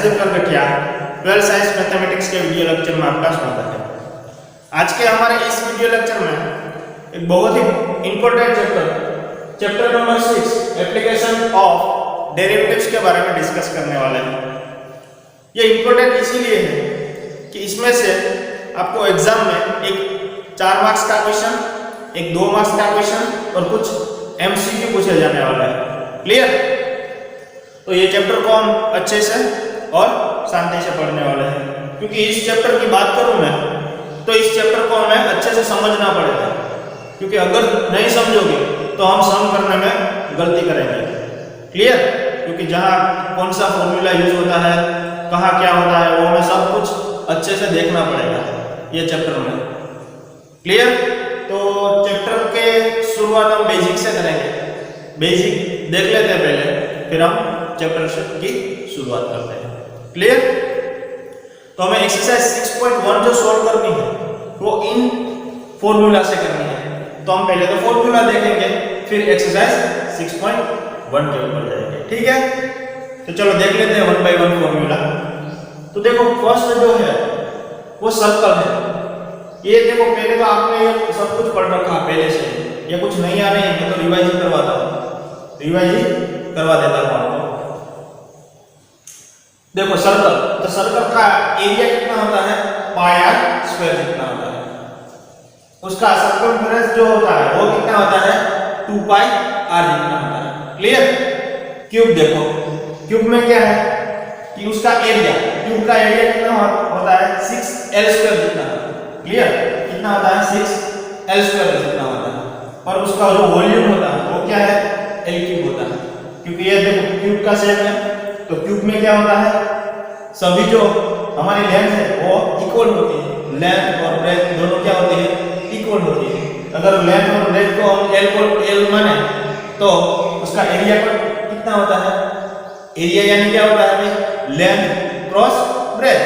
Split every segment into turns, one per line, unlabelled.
Sandeep करगठिया 12th science mathematics के video lecture में आपका स्वागत है। आज के हमारे इस वीडियो लेक्चर में एक बहुत ही important chapter number 6 application of derivatives के बारे में डिस्कस करने वाले हैं। ये इंपॉर्टेंट इसीलिए है कि इसमें से आपको एग्जाम में एक 4 मार्क्स का क्वेश्चन, एक 2 मार्क्स का क्वेश्चन और कुछ एमसीक्यू पूछे जाने वाला है। क्लियर? तो ये चैप्टर को हम अच्छे से और शांति से पढ़ने वाले हैं, क्योंकि इस चैप्टर की बात करूं मैं तो इस चैप्टर को हमें अच्छे से समझना पड़ेगा, क्योंकि अगर नहीं समझोगे तो हम सम करने में गलती करेंगे। क्लियर? क्योंकि जहाँ कौन सा फॉर्मूला यूज होता है, कहाँ क्या होता है, वो हमें सब कुछ अच्छे से देखना पड़ेगा ये चैप्टर में। क्लियर? तो चैप्टर के शुरुआत हम बेसिक से करेंगे। बेसिक देख लेते हैं पहले, फिर हम चैप्टर की शुरुआत करते हैं। क्लियर? तो हमें एक्सरसाइज 6.1 जो सॉल्व करनी है वो इन फॉर्मूला से करनी है। तो हम पहले तो फॉर्मूला देखेंगे, फिर एक्सरसाइज 6.1 के ऊपर जाएंगे। ठीक है? तो चलो देख लेते हैं 1 बाय 1 फॉर्मूला। तो देखो फर्स्ट जो है वो सर्कल है। ये देखो पहले तो आपने ये सब कुछ पढ़ रखा पहले से, ये कुछ नहीं आ रही है, मैं तो रिवाइज करवाता हूँ, रिवाइज करवा देता हूँ आपको। देखो सर्कल, तो सर्कल का एरिया कितना होता है, पाई आर स्क्वायर जितना होता है। उसका सर्कमफ्रेंस जो होता है वो कितना होता है, 2 पाई आर जितना होता है। क्लियर? क्यूब देखो, क्यूब में क्या है कि उसका एरिया, क्यूब का एरिया कितना होता है, 6l स्क्वायर जितना। क्लियर? कितना होता है, 6l स्क्वायर जितना होता है। और उसका जो वॉल्यूम होता है वो क्या है, l क्यूब होता है। क्योंकि ये देखो क्यूब का शेप है, तो क्यूब में क्या होता है, सभी जो हमारी लेंथ है वो इक्वल होती है। लेंथ और ब्रेथ दोनों क्या होती है, इक्वल होती है। अगर लेंथ और ब्रेथ को हम l माने तो उसका एरिया कितना होता है, एरिया यानी क्या होता है भाई, लेंथ क्रॉस ब्रेथ।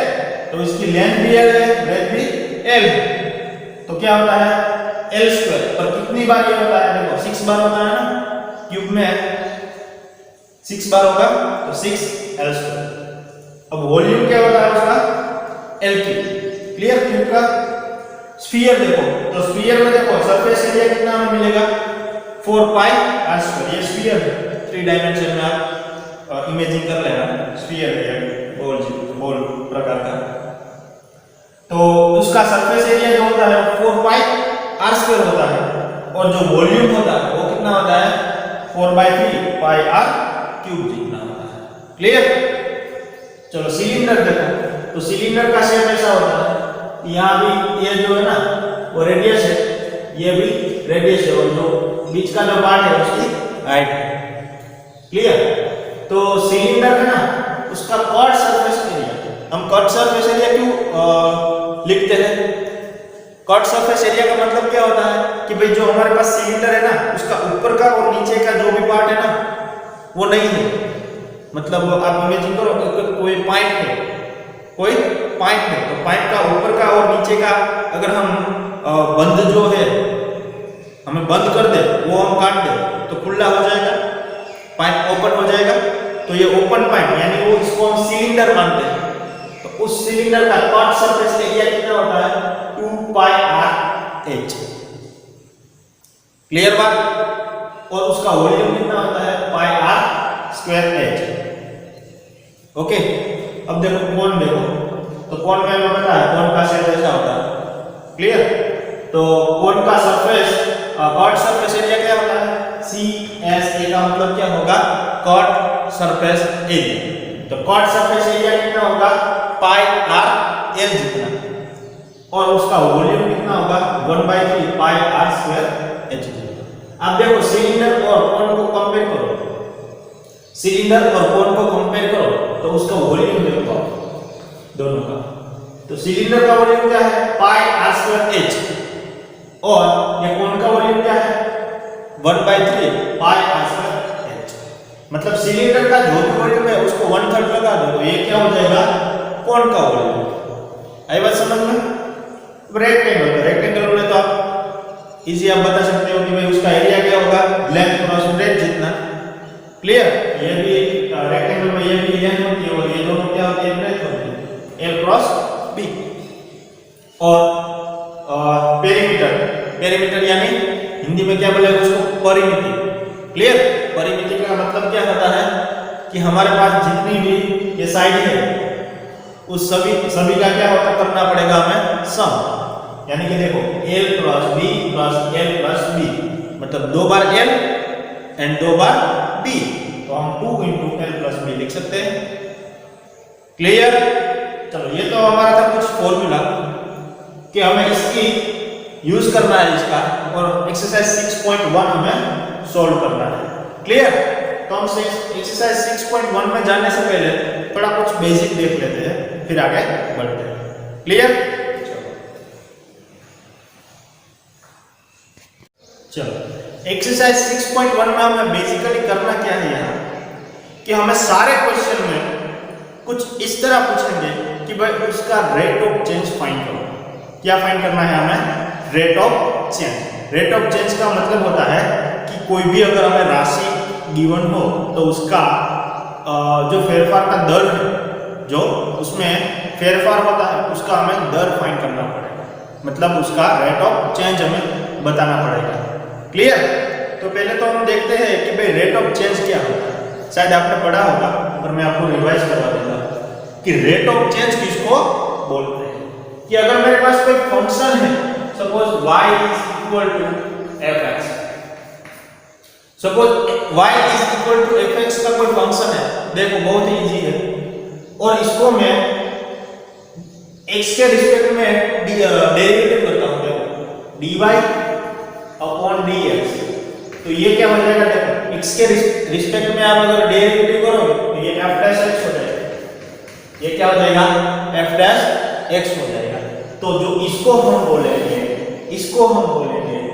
तो इसकी लेंथ भी l है, ब्रेथ भी l है, तो क्या होता है, l स्क्वायर। पर कितनी बार ये होता है, देखो 6 बार होता है ना, क्यूब में 6 बार होगा तो 6l स्क्वायर। अब वॉल्यूम क्या होता है उसका, l क्यूब। क्लियर? क्यूब का स्फीयर देखो, तो स्फीयर में देखो सरफेस एरिया कितना हमें मिलेगा, 4 पाई आर स्क्वायर। ये स्फीयर है, 3 डायमेंशन में आप इमेजिंग कर लेना, स्फीयर है बॉल प्रकार का। तो उसका सरफेस एरिया जो होता है 4 पाई आर स्क्वायर होता है, और जो वॉल्यूम होता है वो कितना होता है, 4/3 पाई आर क्यूब जितना होता है। क्लियर? चलो सिलेंडर देखो, तो सिलेंडर का शेप ऐसा होता है, यहाँ भी ये जो है ना वो रेडियस है, ये भी रेडियस है, और जो बीच का जो पार्ट है उसकी हाइट है। क्लियर? तो सिलेंडर है ना, उसका कट सरफेस एरिया, हम कट सरफेस एरिया क्यों लिखते हैं, कट सरफेस एरिया का मतलब क्या होता है कि भाई जो हमारे पास सिलेंडर है ना, उसका ऊपर का और नीचे का जो भी पार्ट है ना वो नहीं है। मतलब आप इमेजिन करो कोई पाइप है, कोई पाइप है, तो पाइप का ऊपर का और नीचे का अगर हम बंद जो है हमें बंद कर दे, वो हम काट दे तो खुला हो जाएगा, पाइप ओपन हो जाएगा। तो ये ओपन पाइप यानी वो इसको हम सिलेंडर मानते हैं। तो उस सिलेंडर का कट सरफेस एरिया कितना होता है, 2 पाई आर एच। क्लियर बात? और उसका वॉल्यूम कितना होता है, पाई आर स्क्वायर एच। ओके? अब देखो कोण देखो, तो कोण में हमें पता है कोण का शेप ऐसा होता है। क्लियर? तो कोण का सरफेस कट सरफेस एरिया क्या होता है, CSA का मतलब क्या होगा, कट सरफेस एरिया। तो कट सरफेस एरिया कितना होगा, पाई आर एल जितना, और उसका वॉल्यूम कितना होगा, 1/3 पाई आर स्क्वायर एच। अब देखो सिलेंडर और कोण को कंपेयर करो, सिलेंडर और कोण को कंपेयर करो तो उसका वॉल्यूम देखो दोनों का। तो सिलेंडर का वॉल्यूम क्या है, पाई आर स्क्वायर एच, और ये कोण का वॉल्यूम क्या है, 1/3 पाई आर स्क्वायर एच। मतलब सिलेंडर का जो भी वॉल्यूम है उसको 1/3 लगा दो तो ये क्या हो जाएगा, कोण का वॉल्यूम। आई बात समझ में? रेक्टेंगल में तो आप इजी आप बता सकते हो कि भाई उसका एरिया क्या होगा, लेंथ क्रॉस ब्रेथ जितना। क्लियर? ये भी रेक्टेंगल में ये भी लेंथ होती है और ये दोनों क्या होती है, ब्रेथ होती है, L क्रॉस B। और पेरीमीटर यानी हिंदी में क्या बोलेगा उसको, परिमिति। क्लियर? परिमिति का मतलब क्या होता है कि हमारे पास जितनी भी ये साइड है उस सभी का क्या होता करना पड़ेगा हमें, सम। यानी कि देखो L cross B cross L plus B, मतलब 2 बार L एंड 2 बार B, तो हम 2 इंटू L प्लस B लिख सकते हैं। क्लियर? चलो ये तो हमारा था कुछ फॉर्मूला कि हमें इसकी यूज करना है इसका, और एक्सरसाइज 6.1 हमें सॉल्व करना है। क्लियर? तो हम एक्सरसाइज 6.1 में जाने से पहले थोड़ा कुछ बेसिक देख लेते हैं, फिर आगे बढ़ते हैं। क्लियर? चलो एक्सरसाइज 6.1 में हमें बेसिकली करना क्या है यहाँ कि हमें सारे क्वेश्चन में कुछ इस तरह पूछेंगे कि भाई उसका रेट ऑफ चेंज फाइंड करो। क्या फाइंड करना है हमें? Rate of change. Rate of change का मतलब होता है कि कोई भी अगर हमें राशि गिवन हो तो उसका जो फेरफार का दर है, जो उसमें फेरफार होता है उसका हमें दर फाइंड करना पड़ेगा, मतलब उसका रेट ऑफ चेंज हमें बताना पड़ेगा। क्लियर? तो पहले तो हम देखते हैं कि भाई रेट ऑफ चेंज क्या होता है। शायद आपने पढ़ा होगा पर मैं आपको रिवाइज करवा दूंगा कि रेट ऑफ चेंज किसको बोलते हैं। कि अगर मेरे पास कोई फंक्शन है, suppose y is equal to fx, suppose y is equal to fx का कोई फंक्शन है, देखो बहुत ही इजी है, और इसको मैं x के रिस्पेक्ट में डेरिवेटिव करता हूं, देखो dy अपॉन dx, तो ये क्या हो जाएगा, देखो x के रिस्पेक्ट में आप अगर डेरिवेटिव करोगे तो ये f डैश x हो जाएगा, ये क्या हो जाएगा, f डैश x हो जाएगा। तो जो इसको हम बोलेंगे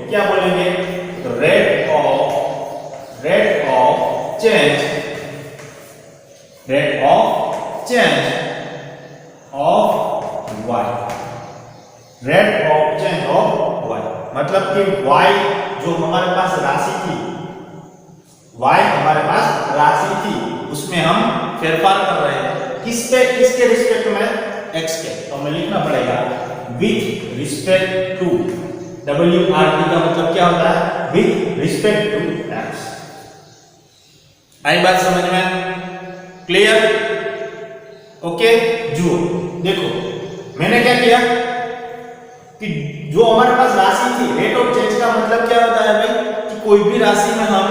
क्या बोलेंगे, rate of change of y, rate of change of y, मतलब कि y जो हमारे पास राशि थी उसमें हम फेरफार कर रहे हैं, किसके रिस्पेक्ट में, x के, तो हमें लिखना पड़ेगा विथ रिस्पेक्ट टू, WRT का मतलब क्या होता है, विथ रिस्पेक्ट टू x। आई बात समझ में? क्लियर? ओके, जो देखो मैंने क्या किया कि जो हमारे पास राशि थी, रेट ऑफ चेंज का मतलब क्या होता है भाई कि कोई भी राशि में हम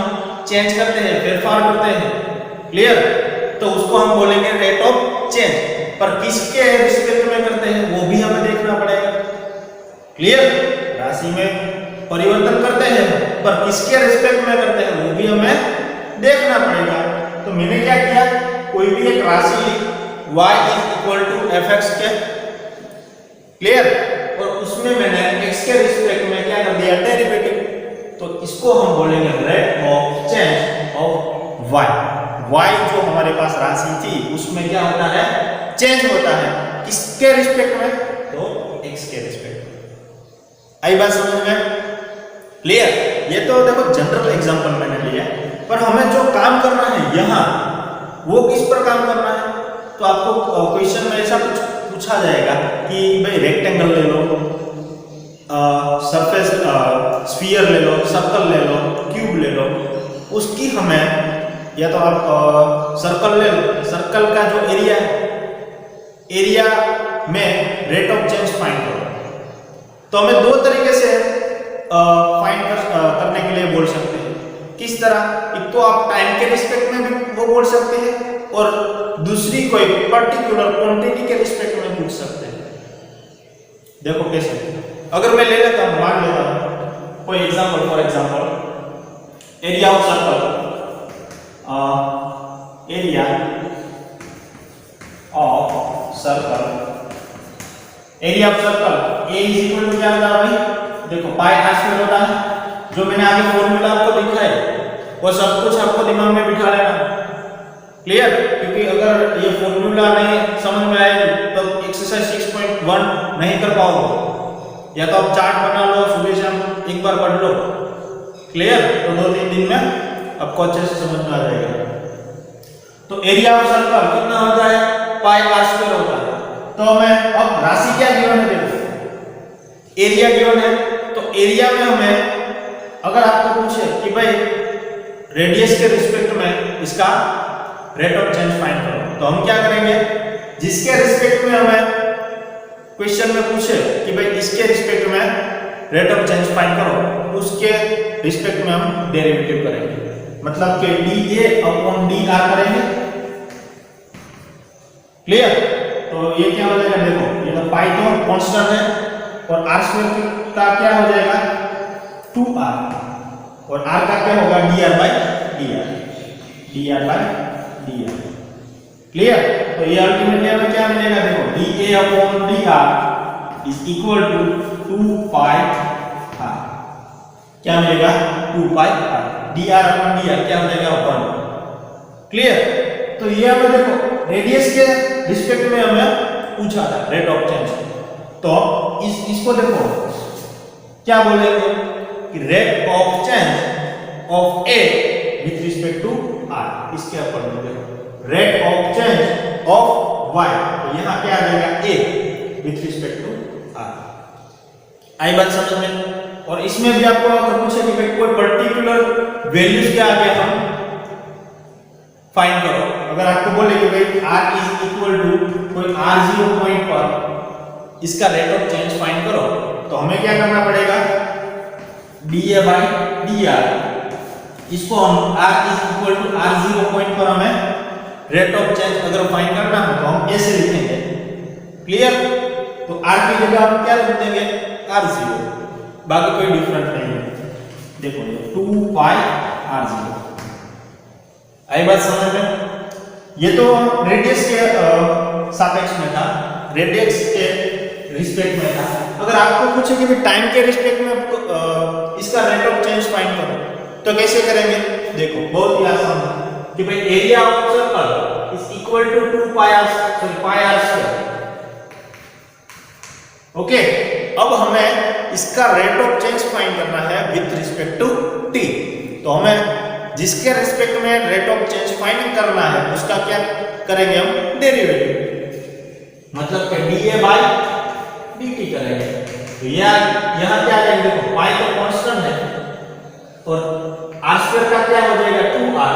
चेंज करते हैं, फेरफार करते हैं। क्लियर? तो उसको हम बोलेंगे रेट ऑफ चेंज, पर किसके रिस्पेक्ट में करते हैं वो भी हमें देखना पड़ेगा। क्लियर? राशि में परिवर्तन करते हैं पर किसके रिस्पेक्ट में करते हैं वो भी हमें देखना पड़ेगा। तो मैंने क्या किया, कोई भी एक राशि y is equal to fx के, क्लियर, और उसमें मैंने x के रिस्पेक्ट में क्या कर दिया, डेरिवेटिव, तो इसको हम बोलेंगे rate of change of y। y जो हमारे पास राशि थी उसमें क्या होता है, चेंज होता है, किसके रिस्पेक्ट में, तो x के रिस्पेक्ट में। आई बात समझ में? क्लियर? ये तो देखो जनरल एग्जांपल मैंने लिया, पर हमें जो काम करना है यहाँ वो किस पर काम करना है, तो आपको क्वेश्चन में ऐसा कुछ पूछा जाएगा कि भाई रेक्टेंगल ले लो, सरफेस स्फीयर ले लो, सर्कल ले लो, क्यूब ले लो, उसकी हमें या तो आप सर्कल ले लो, सर्कल का जो एरिया है, एरिया में रेट ऑफ चेंज फाइंड करो। तो हमें दो तरीके से फाइंड करने के लिए बोल सकते हैं। किस तरह? एक तो आप टाइम के रिस्पेक्ट में भी वो बोल सकते हैं, और दूसरी कोई पर्टिकुलर क्वांटिटी के रिस्पेक्ट में पूछ सकते हैं। देखो कैसे, अगर मैं ले लेता हूं, मान लेता हूं कोई example, for example area of circle, A of equal to इज इक्वल टू क्या होता है भाई, देखो पाई आर स्क्वायर होता है। जो मैंने आगे फॉर्मूला आपको लिखा है वो सब कुछ आपको दिमाग में बिठा लेना। क्लियर? क्योंकि अगर ये फॉर्मूला नहीं समझ में आएगी तो एक्सरसाइज 6.1 नहीं कर पाओगे, या तो आप चार्ट बना लो, सुबह शाम एक बार पढ़ लो। क्लियर? तो 2-3 दिन में आपको अच्छे से समझ में आ जाएगा। तो एरिया ऑफ सर्कल कितना होता है, पाई आर स्क्वायर होता है। तो हमें अब राशि क्या गिवन है, देखो एरिया गिवन है। तो एरिया में हमें अगर आपको पूछे कि भाई रेडियस के रिस्पेक्ट में इसका रेट ऑफ चेंज फाइंड करो, तो हम क्या करेंगे, जिसके रिस्पेक्ट में हमें क्वेश्चन में पूछे कि भाई इसके रिस्पेक्ट में रेट ऑफ चेंज फाइंड करो, उसके रिस्पेक्ट में हम डेरिवेटिव करेंगे। मतलब कि dA अपॉन dr करेंगे। क्लियर? तो ये क्या हो जाएगा, देखो ये तो पाई तो कांस्टेंट है और r स्क्वायर का क्या हो जाएगा 2r, और r का क्या होगा dr बाय dr। क्लियर? तो ये अल्टीमेटली हमें क्या मिलेगा, देखो dA upon dr is equal to 2 pi r। क्या मिलेगा 2 pi r, dr upon dr क्या हो जाएगा 1। क्लियर? तो ये हमें देखो रेडियस के रिस्पेक्ट में हमें पूछा था रेट ऑफ चेंज, तो इसको देखो क्या बोलेंगे कि rate of change of a with respect to r। इसके अकॉर्डिंग देखो rate of change of y, तो यहां क्या आ जाएगा a with respect to r। आई बात समझ में? और इसमें भी आपको अगर पूछे कि कोई पर्टिकुलर वैल्यूज क्या आ गया हम फाइंड करो, अगर आपको बोले कि भाई r इज इक्वल टू कोई r0 पॉइंट पर इसका रेट ऑफ चेंज फाइंड करो, तो हमें क्या करना पड़ेगा dA बाय dr, इसको हम r is equal to r0 point पर हमें रेट ऑफ चेंज अगर फाइंड करना हो तो हम ऐसे लिखेंगे। क्लियर? तो r की जगह हम क्या लिख देंगे r0, बाकी कोई डिफरेंस नहीं है। देखो 2 पाई r0। आई बात समझ में? ये तो रेडियस के सापेक्ष में था, रेडियस के रिस्पेक्ट में था। अगर आपको पूछे कि टाइम के रिस्पेक्ट में इसका रेट ऑफ चेंज फाइंड करो, तो कैसे करेंगे? देखो बहुत ही आसान है कि भाई area of circle is equal to 2 pi r square. Okay, अब हमें इसका रेट ऑफ चेंज फाइंड करना है विद रिस्पेक्ट टू t। तो हमें जिसके रिस्पेक्ट में रेट ऑफ चेंज फाइंड करना है उसका क्या करेंगे हम डेरिवेटिव, मतलब कि dA बाय dt करेंगे। तो यहां क्या आ जाएगा, देखो पाई तो कांस्टेंट है और r स्क्वायर का क्या हो जाएगा 2r,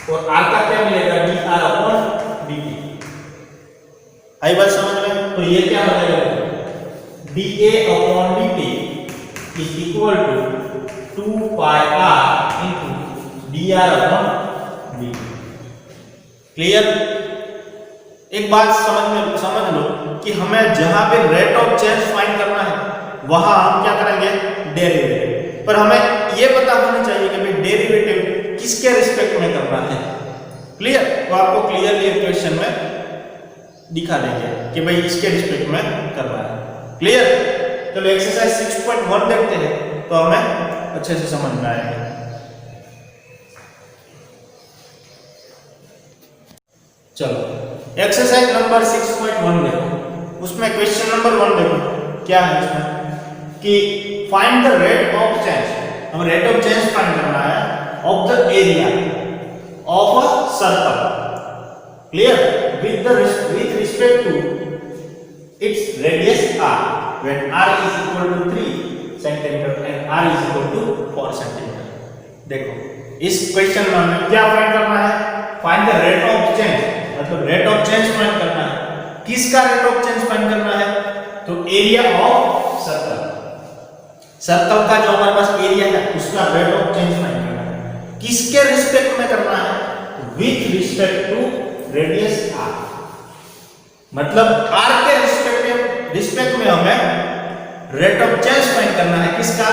और r का क्या मिलेगा dr अपॉन dt। आई बात समझ में? तो ये क्या हो जाएगा dA upon dt is equal to 2 pi r into dr upon dt। Clear? एक बात समझ लो कि हमें जहां पे रेट ऑफ चेंज फाइंड करना है वहां हम क्या करेंगे डेरिवेटिव, पर हमें ये पता होना चाहिए कि भाई डेरिवेटिव किसके रिस्पेक्ट में करना है। क्लियर? तो आपको क्लियरली क्वेश्चन में दिखा देंगे कि भाई इसके रिस्पेक्ट में करना है। क्लियर? चलो एक्सरसाइज 6.1 देखते हैं तो हमें अच्छे से समझ में आएगा। चलो एक्सरसाइज नंबर 6.1 देखो, उसमें क्वेश्चन नंबर 1 देखो क्या है इसमें कि find the rate of change, हम रेट ऑफ चेंज फाइंड करना है of the area of a circle. Clear? with respect to its radius r when r is equal to 3 centimeter and r is equal to 4 centimeter। देखो इस question में हमें क्या find करना है, find the rate of change, मतलब rate of change find करना है। किसका रेट ऑफ चेंज फाइंड करना है? तो एरिया ऑफ सर्कल, सर्कल का जो हमारे पास एरिया है उसका रेट ऑफ चेंज फाइंड करना है। किसके रिस्पेक्ट में करना है? With respect to radius r, मतलब r के रिस्पेक्ट में हमें रेट ऑफ चेंज फाइंड करना है। किसका?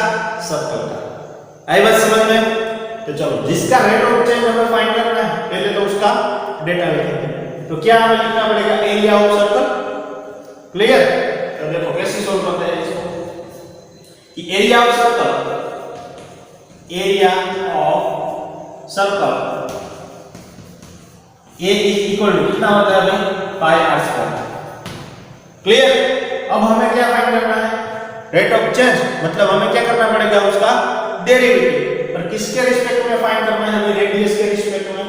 सर्कल का। आई बात समझ में? तो चलो जिसका रेट ऑफ चेंज हमें फाइंड करना है पहले तो उसका डेटा लिखेंगे। तो क्या हमें लिखना पड़ेगा? Area of circle. क्लियर? तो देखो कैसे सॉल्व करते हैं इसको कि area of circle A is equal to कितना होता है भाई पाई r स्क्वायर। क्लियर? अब हमें क्या फाइंड करना है? रेट ऑफ चेंज, मतलब हमें क्या करना पड़ेगा उसका डेरिवेटिव। पर किसके रिस्पेक्ट में फाइंड करना है? रेडियस के रिस्पेक्ट में।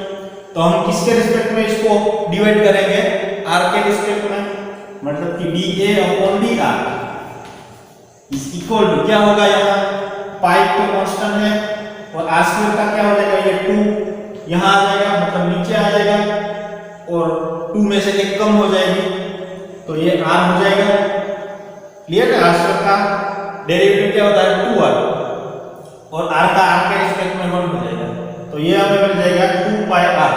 तो हम किसके रिस्पेक्ट में इसको डिवाइड करेंगे? r के रिस्पेक्ट में, मतलब कि dA/dr इज इक्वल टू क्या होगा? यहाँ पाई तो कांस्टेंट है और r² का क्या हो जाएगा? ये 2 यहाँ आ जाएगा, मतलब नीचे आ जाएगा और 2 में से 1 कम हो जाएगी तो ये r हो जाएगा। क्लियर है? r² का डेरिवेटिव क्या होता है? 2r और r का r के रिस्पेक्ट में 1 हो जाएगा तो ये हमें मिल जाएगा 2πr।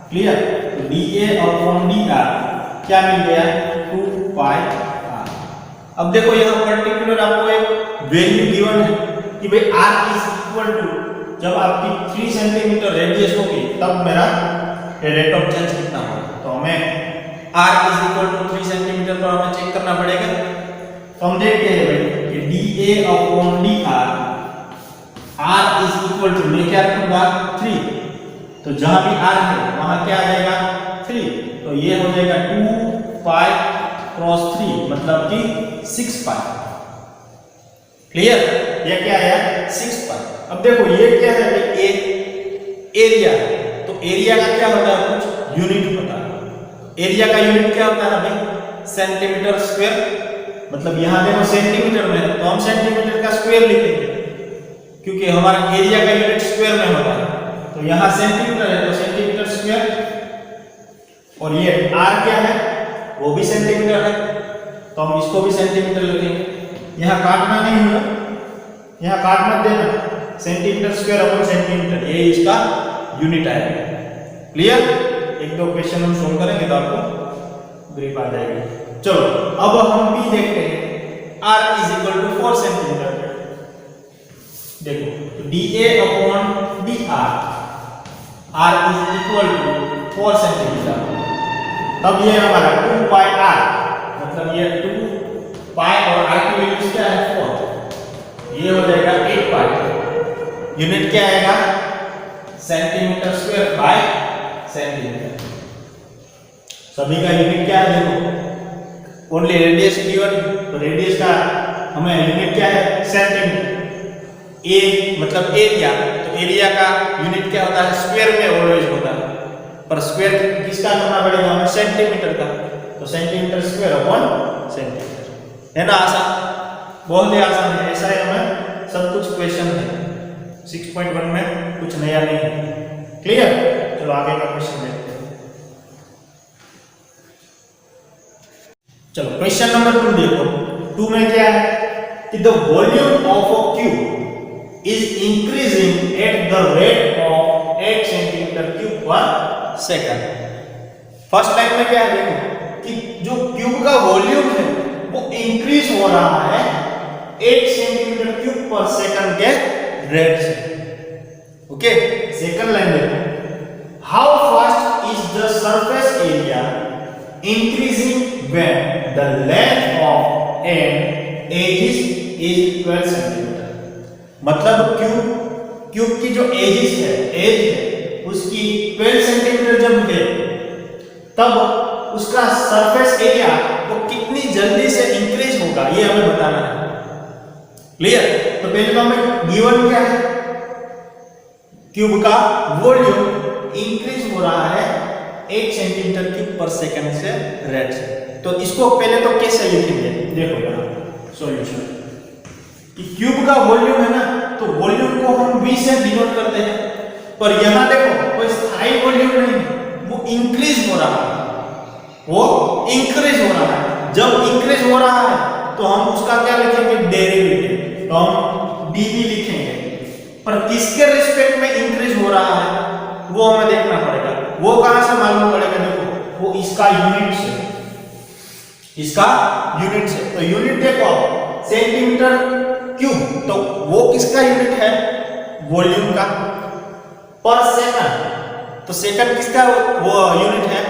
क्लियर? तो dA/dr क्या मिल गया? 2πr। अब देखो यहाँ पर्टिकुलर आपको एक वैल्यू गिवन है कि भाई r इज इक्वल टू, जब आपकी 3 सेंटीमीटर रेडियस होगी तब मेरा रेट ऑफ चेंज कितना होगा। तो हमें r is equal to 3 centimetre पर हमें चेक करना पड़ेगा। तो हम देखते हैं भाई कि dA/dr r is equal to, मैं क्या रखूंगा? 3। तो जहां भी r है वहां क्या आ जाएगा? 3। तो ये हो जाएगा 2π क्रॉस 3 मतलब कि 6π। क्लियर? ये क्या आया? 6π। अब देखो ये क्या है? एरिया है, तो एरिया का क्या होता है? कुछ यूनिट होता है। एरिया का यूनिट क्या होता है भाई? Centimetre square. मतलब यहां देखो सेंटीमीटर में तो हम सेंटीमीटर का स्क्वायर लिखेंगे क्योंकि हमारा एरिया का यूनिट स्क्वायर में होता है। तो यहाँ सेंटीमीटर है तो सेंटीमीटर स्क्वायर, और ये r क्या है? वो भी सेंटीमीटर है तो हम इसको भी सेंटीमीटर लिखेंगे। यहाँ काटना नहीं होगा, यहाँ काट मत देना, सेंटीमीटर स्क्वायर अपन सेंटीमीटर ये इसका यूनिट आएगा। क्लियर? 1-2 क्वेश्चन हम सोल्व करेंगे तो आपको ग्रिप आ जाएगी। चलो अब हम भी देखते हैं r is equal to 4 centimetre. देखो तो dA/dr r is equal to 4 centimetre. अब ये हमारा 2πr मतलब ये 2π और r की वैल्यू क्या है? 4। ये हो जाएगा 8π। यूनिट क्या आएगा? Centimetre square by centimetre. सभी का यूनिट क्या है? देखो ओनली रेडियस गिवन, तो रेडियस का हमें यूनिट क्या है? सेंटीमीटर। ए मतलब एरिया, तो एरिया का यूनिट क्या होता है? स्क्वायर में ऑलवेज होता है, पर स्क्वायर किसका करना पड़ेगा? हमें सेंटीमीटर का। तो सेंटीमीटर स्क्वायर अपॉन सेंटीमीटर। है ना आसान? बहुत ही आसान है। ऐसा ही हमें सब कुछ क्वेश्चन है 6.1 में, कुछ नया नहीं है। क्लियर? चलो आगे का क्वेश्चन देखते हैं। चलो क्वेश्चन नंबर 2 देखो। 2 में क्या है कि the volume of a cube is increasing at the rate of 8 centimeter cube per second। First line में क्या है? देखो कि जो क्यूब का वॉल्यूम है वो इंक्रीज हो रहा है 8 सेंटीमीटर क्यूब पर सेकंड के रेट से। ओके, सेकंड लाइन देखो, how fast is the surface area increasing when the length of an edge is 12 centimetre. मतलब क्यूब की जो एज है उसकी 12 सेंटीमीटर जब है तब उसका सरफेस एरिया वो कितनी जल्दी से इंक्रीज होगा ये हमें बताना है। क्लियर? तो पहले तो हमें गिवन क्या है? क्यूब का वॉल्यूम इंक्रीज हो रहा है 8 सेंटीमीटर क्यूब पर सेकंड से रेट से। तो इसको पहले तो कैसे लिखेंगे? देखो यहाँ सॉल्यूशन कि क्यूब का वॉल्यूम है ना, तो वॉल्यूम को हम v से डिनोट करते हैं, पर यहां देखो कोई स्थायी वॉल्यूम नहीं, वो इंक्रीज हो रहा है, वो इंक्रीज हो रहा है। जब इंक्रीज हो रहा है तो हम उसका क्या लिखेंगे? डेरिवेटिव। तो हम dv लिखेंगे, पर किसके रिस्पेक्ट में इंक्रीज हो रहा है वो हमें देखना पड़ेगा। वो कहां से मालूम पड़ेगा? देखो वो इसका यूनिट से, इसका यूनिट से। तो यूनिट देखो सेंटीमीटर क्यूब, तो वो किसका यूनिट है? वॉल्यूम का। पर सेकंड, तो सेकंड किसका वो यूनिट है?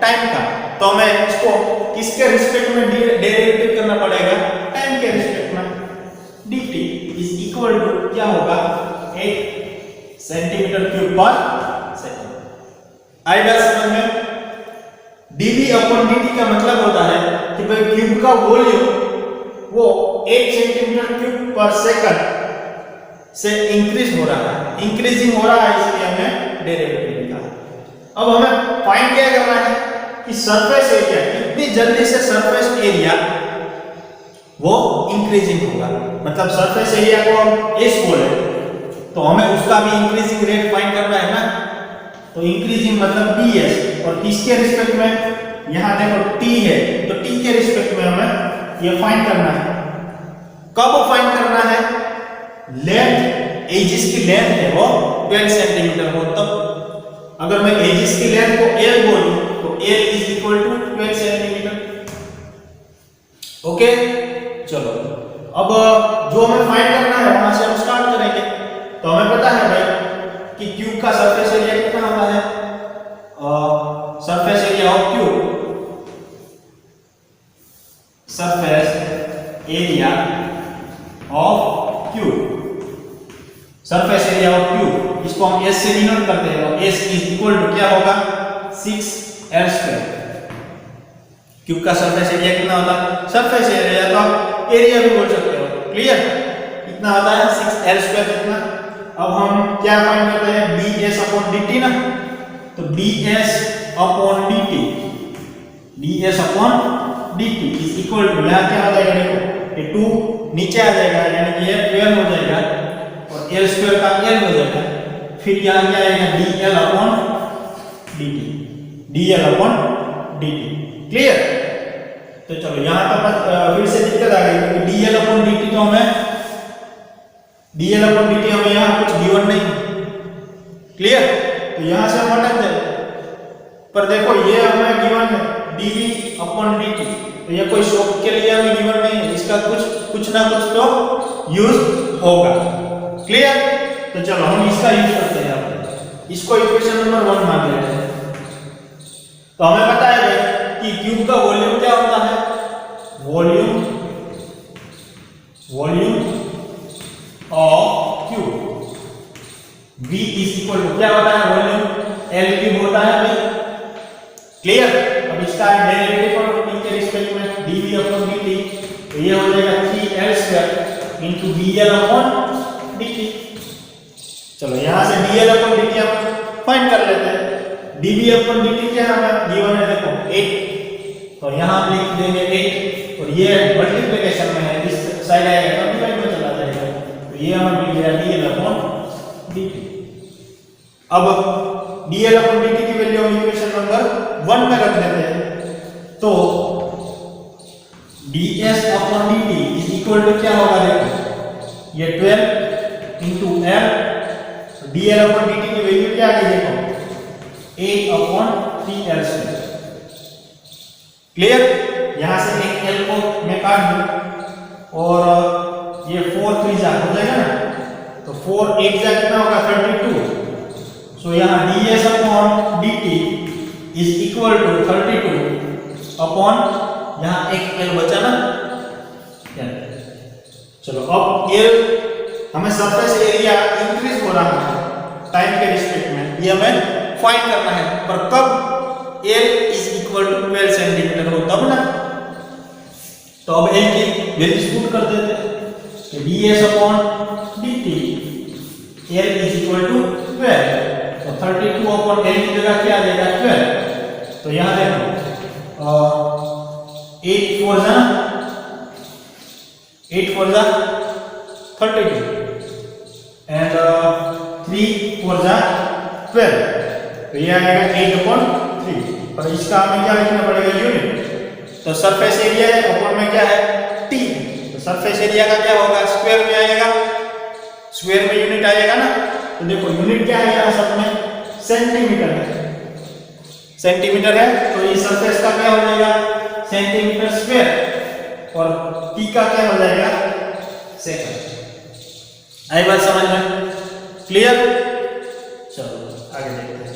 टाइम का। तो हमें इसको किसके रिस्पेक्ट में डेरिवेटिव करना पड़ेगा? टाइम के रिस्पेक्ट में। dt इज इक्वल टू क्या होगा? 8 सेंटीमीटर क्यूब पर सेकंड। आएगा समझ में? dv/dt का मतलब होता है कि भाई क्यूब का वॉल्यूम वो 8 सेंटीमीटर क्यूब पर सेकंड से इंक्रीज हो रहा है, इंक्रीजिंग हो रहा है, इसलिए हमने डेरिवेटिव लिखा। अब हमें फाइंड क्या करना है कि सरफेस एरिया कितनी जल्दी से सरफेस एरिया वो इंक्रीजिंग होगा, मतलब सरफेस एरिया को हम एस बोले तो हमें उसका भी इंक्रीजिंग रेट फाइंड करना है ना, तो इंक्रीजिंग मतलब ds, और किसके रिस्पेक्ट में, यहां देखो t है तो t के रिस्पेक्ट में हमें ये फाइंड करना है। कब फाइंड करना है, लेंथ एजिस की लेंथ है वो 12 सेंटीमीटर हो तब। अगर मैं एजिस की लेंथ को l बोलूं तो l is equal to 12 centimetre. Okay, चलो अब जो हमें फाइंड करना है वहां से हम स्टार्ट करेंगे। तो हमें पता है भाई कि क्यूब का सरफेस एरिया कितना होता है, surface area of cube, surface area of cube, surface area of cube, इसको हम s से डिनोट करते हैं, और s इज इक्वल टू क्या होगा 6l²। क्यूब का सरफेस एरिया कितना होता है, सरफेस एरिया तो आप एरिया भी बोल सकते हो, क्लियर, कितना होता है 6l² कितना। अब हम क्या फाइंड करते हैं, ds/dt ना, तो ds/dt, ds/dt is equal to, यहां क्या हो जाएगा देखो, ये 2 नीचे आ जाएगा यानी कि ये 12 हो जाएगा और l² का l हो जाएगा, फिर यहां क्या आएगा dl/dt, क्लियर। तो चलो यहां पर फिर से दिक्कत आ गई क्योंकि dl/dt तो हमें dl/dt हमें यहां कुछ गिवन नहीं, क्लियर, तो यहां से हम हट जाए, पर देखो ये हमें गिवन है dv/dt, तो ये कोई शौक के लिए हमें गिवन नहीं है, इसका कुछ ना कुछ तो यूज होगा, क्लियर। तो चलो हम इसका यूज करते हैं, इसको इक्वेशन नंबर 1 मान लेते हैं। तो हमें पता है कि क्यूब का वॉल्यूम क्या होता है, volume of cube, v is equal to क्या होता है, वॉल्यूम l क्यूब होता है भाई, क्लियर। अब इसका डेरिवेटिव और t के रिस्पेक्ट में dv/dt, तो ये हो जाएगा 3l² इनटू dl/dt। चलो यहां से dl/dt हम फाइंड कर लेते हैं। dv/dt क्या हमें गिवन है देखो 8, तो यहां हम लिख देंगे 8, और ये मल्टीप्लिकेशन में है, इस साइड आएगा तो डिवाइड में चला जाएगा, तो ये हमें मिल गया dl/dt। अब dl/dt की वैल्यू हम इक्वेशन नंबर 1 में रख देते हैं, तो ds/dt इज इक्वल टू क्या होगा देखो, ये 12 इनटू l, dl/dt की वैल्यू क्या आ गई देखो 8/3l², क्लियर। यहां से एक l को मैं काट दूं और ये 4 3 जा हो जाएगा ना, तो 4 8 जा कितना होगा 32, सो यहां ds/dt is equal to 32 upon, यहां एक l बचा ना, चलो अब l हमें सरफेस एरिया इंक्रीज हो रहा है टाइम के रिस्पेक्ट में, ये हमें फाइंड करना है, पर कब l is equal to 12 centimetre हो तब ना। तो अब l की वैल्यूज पुट कर देते हैं, तो ds/dt l is equal to 12, तो 32/l की जगह क्या आ जाएगा 12, तो यहां देखो 8 4 जा 32 एंड 3 4 जा 12, तो ये आएगा 8/3, पर इसका हमें क्या लिखना पड़ेगा यूनिट, तो सरफेस एरिया है अपॉन में क्या है t, तो सरफेस एरिया का क्या होगा स्क्वायर में आएगा, स्क्वायर में यूनिट आएगा ना, तो देखो यूनिट क्या है यहां सब में सेंटीमीटर है, सेंटीमीटर है, तो ये सरफेस का क्या हो जाएगा सेंटीमीटर स्क्वायर, और t का क्या हो जाएगा सेकंड। आई बात समझ में, क्लियर। चलो आगे देखते हैं।